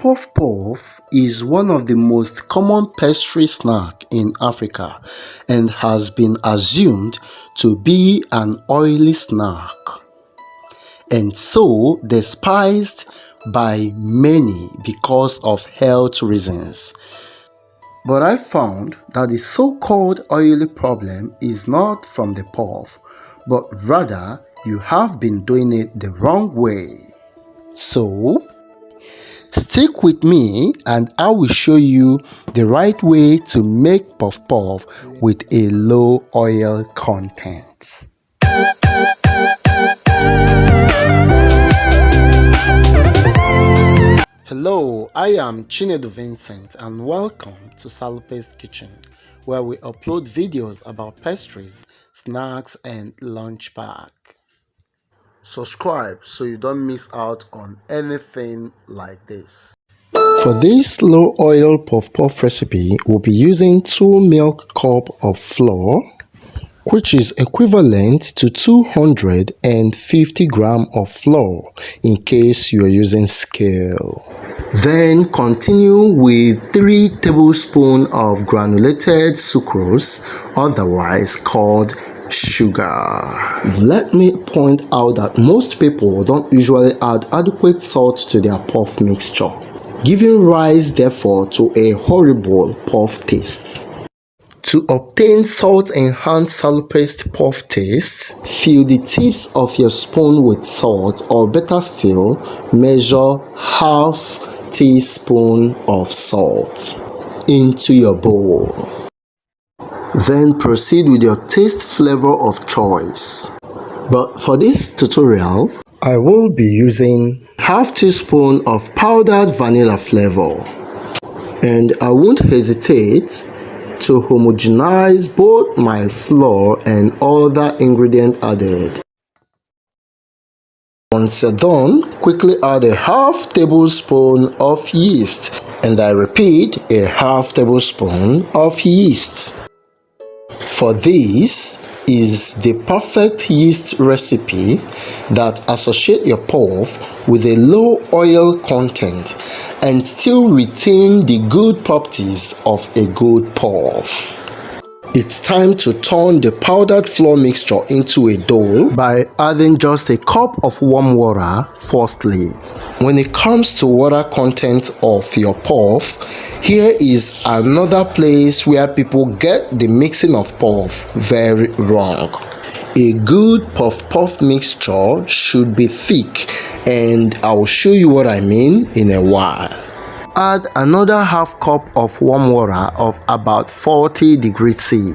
Puff puff is one of the most common pastry snacks in Africa and has been assumed to be an oily snack, and so despised by many because of health reasons. But I found that the so-called oily problem is not from the puff, but rather you have been doing it the wrong way. So, stick with me and I will show you the right way to make puff puff with a low oil content. Hello, I am Chinedu Vincent and welcome to Salope's Kitchen, where we upload videos about pastries, snacks and lunch pack. Subscribe so you don't miss out on anything like this. For this low oil puff puff recipe, we'll be using 2 milk cups of flour, which is equivalent to 250 grams of flour in case you are using scale. Then continue with 3 tablespoons of granulated sucrose, otherwise called sugar. Let me point out that most people don't usually add adequate salt to their puff mixture, giving rise therefore to a horrible puff taste. To obtain salt-enhanced salo-paste puff taste, fill the tips of your spoon with salt, or better still, measure half teaspoon of salt into your bowl. Then proceed with your taste flavor of choice. But for this tutorial, I will be using half teaspoon of powdered vanilla flavor, and I won't hesitate to homogenize both my flour and other ingredients added. Once you're done, quickly add a half tablespoon of yeast, and I repeat, a half tablespoon of yeast. For this is the perfect yeast recipe that associates your puff with a low oil content and still retain the good properties of a good puff. It's time to turn the powdered flour mixture into a dough by adding just a cup of warm water firstly. When it comes to water content of your puff, here is another place where people get the mixing of puff very wrong. A good puff mixture should be thick, and I will show you what I mean in a while. Add another half cup of warm water of about 40 degrees C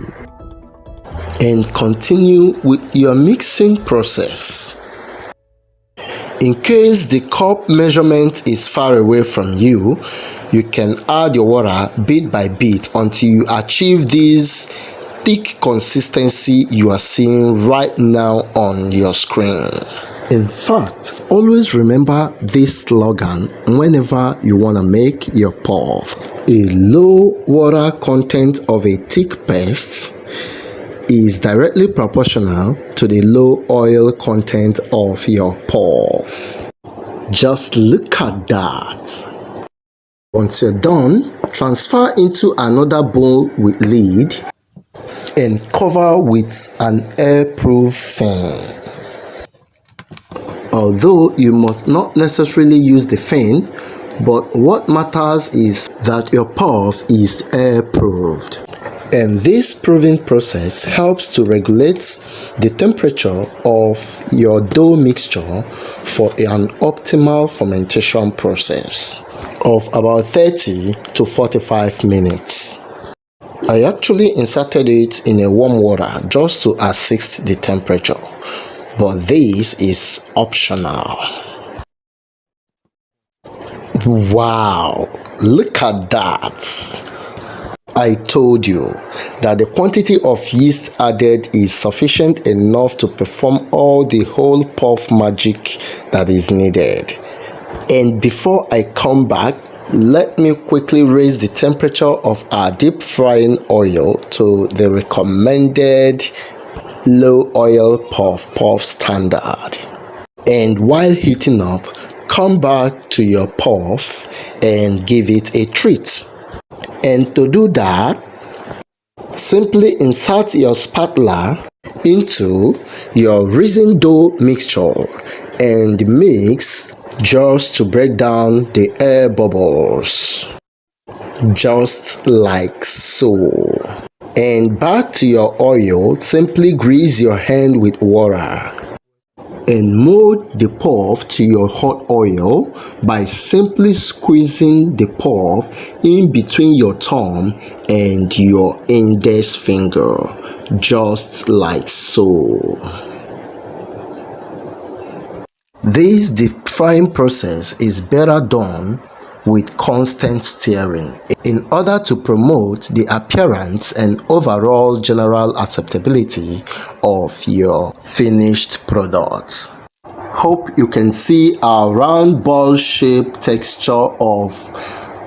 and continue with your mixing process. In case the cup measurement is far away from you, you can add your water bit by bit until you achieve this thick consistency you are seeing right now on your screen. In fact, always remember this slogan whenever you want to make your puff. A low water content of a thick paste is directly proportional to the low oil content of your puff. Just look at that. Once you're done, transfer into another bowl with lid and cover with an airproof fan. Although you must not necessarily use the fan, but what matters is that your puff is air-proofed. And this proving process helps to regulate the temperature of your dough mixture for an optimal fermentation process of about 30 to 45 minutes. I actually inserted it in a warm water just to assist the temperature, but this is optional. Wow, look at that. I told you that the quantity of yeast added is sufficient enough to perform all the whole puff magic that is needed. And before I come back, let me quickly raise the temperature of our deep frying oil to the recommended low oil puff standard. And while heating up, come back to your puff and give it a treat. And to do that, simply insert your spatula into your risen dough mixture and mix just to break down the air bubbles, just like so. And back to your oil, simply grease your hand with water and mold the puff to your hot oil by simply squeezing the puff in between your thumb and your index finger, just like so. This deep frying process is better done with constant stirring in order to promote the appearance and overall general acceptability of your finished product. Hope you can see our round ball shaped texture of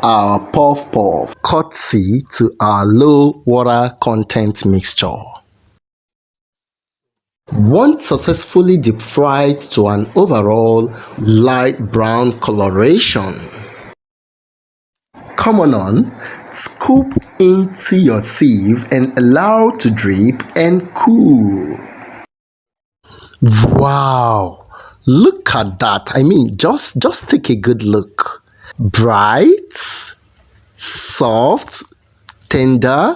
our puff puff, courtesy to our low water content mixture. Once successfully deep fried to an overall light brown coloration, come on, scoop into your sieve and allow to drip and cool. Wow, look at that. I mean, just take a good look. Bright, soft, tender,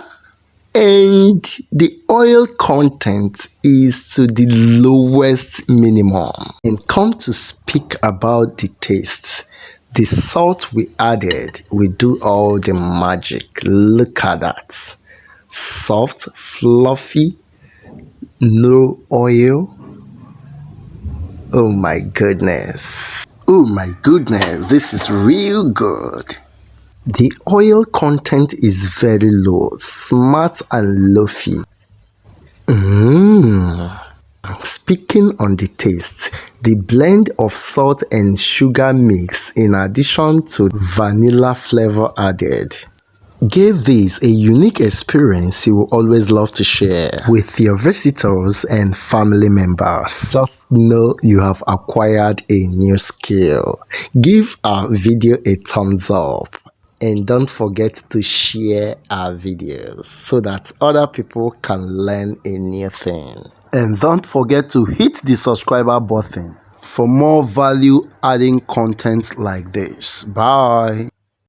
and the oil content is to the lowest minimum. And come to speak about the taste. The salt we added will do all the magic. Look at that. Soft, fluffy, no oil. Oh my goodness. Oh my goodness, this is real good. The oil content is very low, smart and loafy. Speaking on the taste, the blend of salt and sugar mix in addition to vanilla flavor added gave this a unique experience you will always love to share with your visitors and family members. Just know you have acquired a new skill. Give our video a thumbs up and don't forget to share our videos so that other people can learn a new thing. And don't forget to hit the subscriber button for more value adding content like this. Bye.